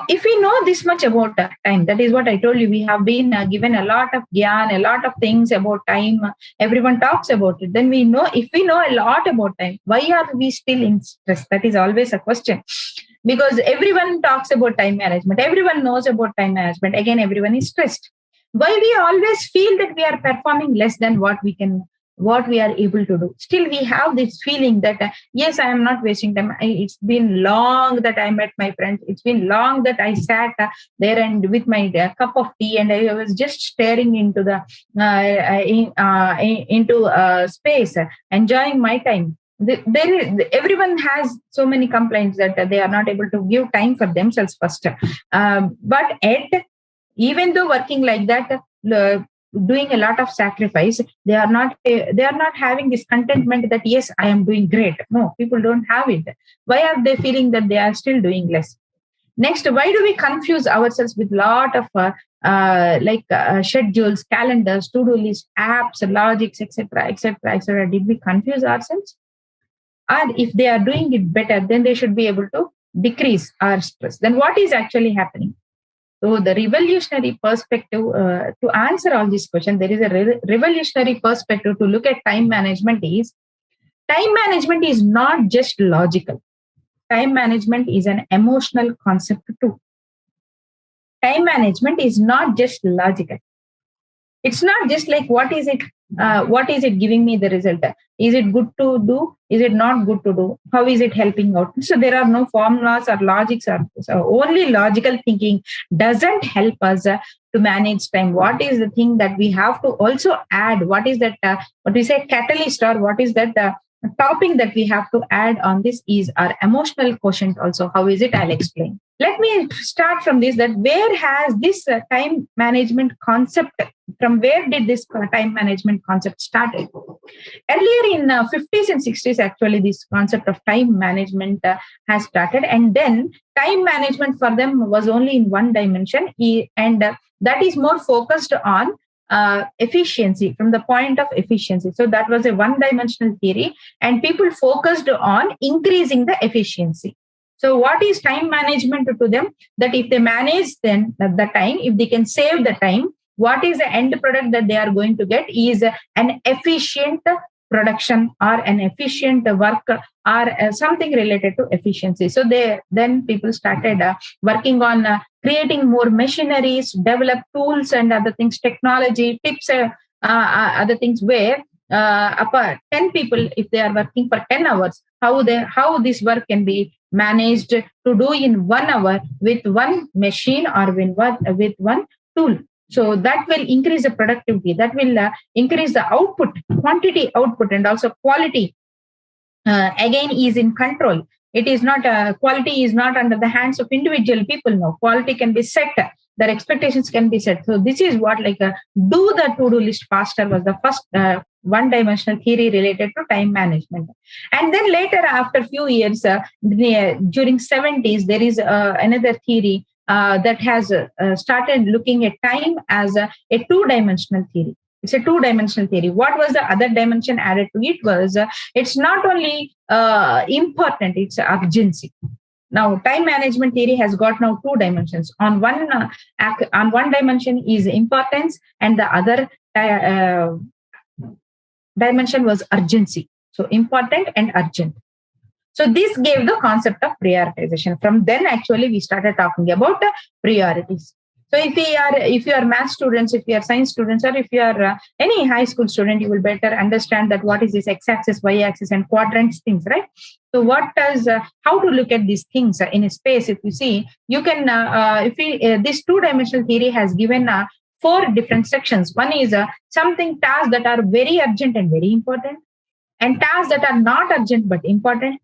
If we know this much about time, that is what I told you, we have been given a lot of gyan, a lot of things about time, everyone talks about it, then we know, if we know a lot about time, why are we still in stress? That is always a question. Because everyone talks about time management, everyone knows about time management, again everyone is stressed. Why we always feel that we are performing less than what we are able to do? Still we have this feeling that yes, I am not wasting time. It's been long that I met my friends, it's been long that I sat there and with my cup of tea and I was just staring into the into space, enjoying my time. Everyone has so many complaints that they are not able to give time for themselves first. But yet, even though working like that, doing a lot of sacrifice, they are not having this contentment that yes, I am doing great. No, people don't have it. Why are they feeling that they are still doing less? Next, why do we confuse ourselves with lot of schedules, calendars, to-do lists, apps, logics, etc., etc., etc.? Did we confuse ourselves? And if they are doing it better, then they should be able to decrease our stress. Then what is actually happening? So the revolutionary perspective, to answer all these questions, there is a revolutionary perspective to look at time management is not just logical. Time management is an emotional concept too. Time management is not just logical. It's not just like what is it giving me the result? Is it good to do? Is it not good to do? How is it helping out? So there are no formulas or logics, or so only logical thinking doesn't help us to manage time. What is the thing that we have to also add? What is that, what we say, catalyst, or what is that topping that we have to add on this is our emotional quotient also. How is it? I'll explain. Let me start from this, that where has this time management concept, from where did this time management concept started? Earlier in 50s and 60s, actually, this concept of time management has started. And then time management for them was only in one dimension. And that is more focused on efficiency, from the point of efficiency. So that was a one-dimensional theory, and people focused on increasing the efficiency. So what is time management to them? That if they manage then the time, if they can save the time, what is the end product that they are going to get is an efficient production or an efficient work or something related to efficiency. So then people started working on creating more machineries, develop tools and other things, technology, tips, other things where 10 people, if they are working for 10 hours, how this work can be managed to do in 1 hour with one machine or with one tool. So that will increase the productivity, that will increase the output, quantity output, and also quality. Again, is in control. It is not, quality is not under the hands of individual people. No, quality can be set, their expectations can be set. So this is what, like, do the to-do list faster was the first one-dimensional theory related to time management. And then later, after few years, during 70s, there is another theory that has started looking at time as a two-dimensional theory. It's a two-dimensional theory. What was the other dimension added to it was it's not only important, it's urgency. Now, time management theory has got now two dimensions. On one dimension is importance, and the other dimension was urgency. So important and urgent. So this gave the concept of prioritization. From then, actually, we started talking about priorities. So if you are math students, if you are science students, or if you are any high school student, you will better understand that what is this x-axis, y-axis, and quadrants things, right? So how to look at these things in a space? If you see, you can, this two-dimensional theory has given 4 different sections. One is something tasks that are very urgent and very important, and tasks that are not urgent but important.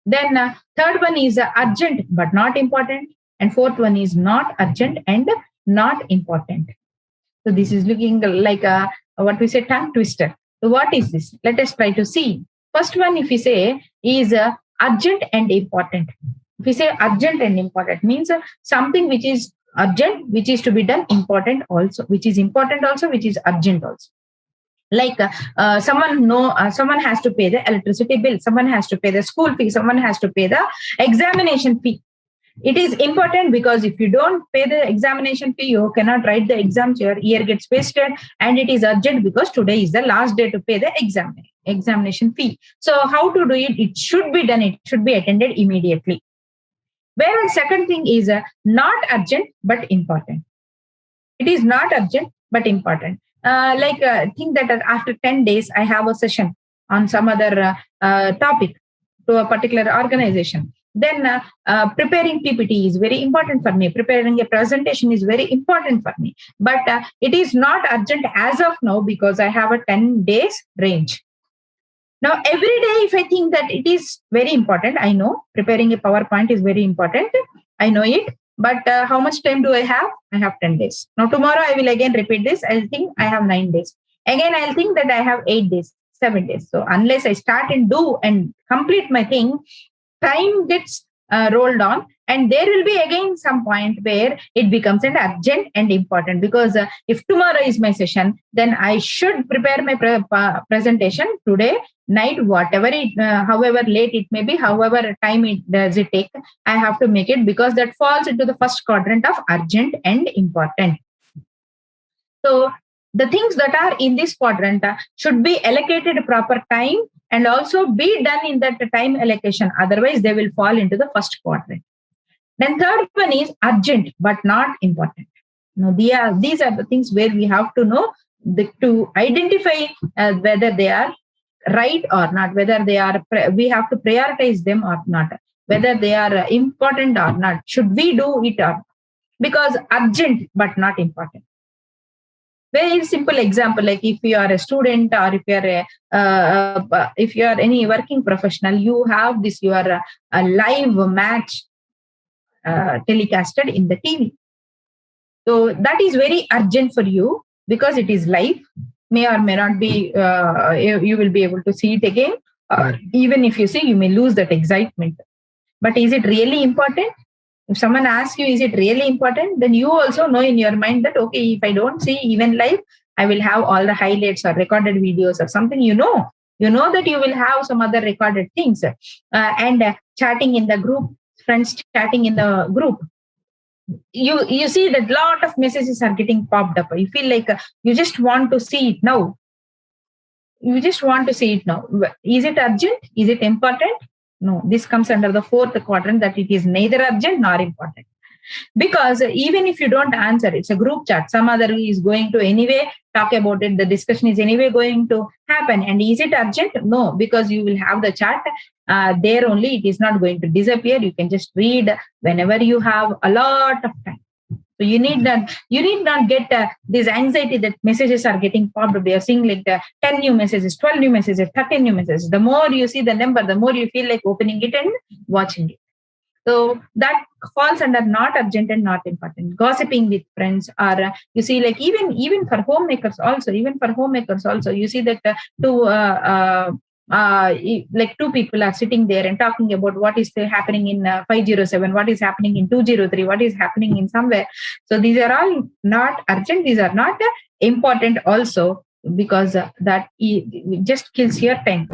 Then third one is urgent but not important, and fourth one is not urgent and not important. So this is looking like what we say tongue twister. So what is this? Let us try to see. First one, if we say, is urgent and important. If we say urgent and important, means something which is urgent, which is to be done, important also, which is important also, which is urgent also. Like someone has to pay the electricity bill, someone has to pay the school fee, someone has to pay the examination fee. It is important because if you don't pay the examination fee, you cannot write the exams, your year gets wasted. And it is urgent because today is the last day to pay the examination fee. So how to do it? It should be done. It should be attended immediately. Whereas second thing is not urgent but important. It is not urgent but important. Think that after 10 days, I have a session on some other topic to a particular organization. Then preparing PPT is very important for me. Preparing a presentation is very important for me. But it is not urgent as of now because I have a 10 days range. Now, every day, if I think that it is very important, I know preparing a PowerPoint is very important. I know it. But how much time do I have? I have 10 days. Now, tomorrow, I will again repeat this. I'll think I have 9 days. Again, I'll think that I have 8 days, 7 days. So, unless I start and do and complete my thing, time gets rolled on. And there will be again some point where it becomes an urgent and important because if tomorrow is my session, then I should prepare my presentation today night, whatever it, however late it may be, however time it does it take, I have to make it because that falls into the first quadrant of urgent and important. So the things that are in this quadrant should be allocated proper time and also be done in that time allocation. Otherwise, they will fall into the first quadrant. Then third one is urgent but not important. Now, these are the things where we have to know to identify whether they are right or not, whether they are we have to prioritize them or not, whether they are important or not. Should we do it or not? Because urgent but not important. Very simple example, like if you are a student or if you are any working professional, you have this your a live match telecasted in the TV. So that is very urgent for you because it is live. May or may not be, you will be able to see it again. Even if you see, you may lose that excitement. But is it really important? If someone asks you, is it really important? Then you also know in your mind that, okay, if I don't see even live, I will have all the highlights or recorded videos or something, you know that you will have some other recorded things and chatting in the group, friends chatting in the group. You see that lot of messages are getting popped up. You feel like you just want to see it now. You just want to see it now. Is it urgent? Is it important? No, this comes under the fourth quadrant, that it is neither urgent nor important. Because even if you don't answer, it's a group chat. Some other is going to anyway talk about it. The discussion is anyway going to happen. And is it urgent? No, because you will have the chat there only. It is not going to disappear. You can just read whenever you have a lot of time. So you need not get this anxiety that messages are getting popped up. They are seeing like 10 new messages, 12 new messages, 13 new messages. The more you see the number, the more you feel like opening it and watching it. So that falls under not urgent and not important. Gossiping with friends, or you see, like even for homemakers also, you see that like two people are sitting there and talking about what is happening in 507, what is happening in 203, what is happening in somewhere. So these are all not urgent. These are not important also, because that just kills your time.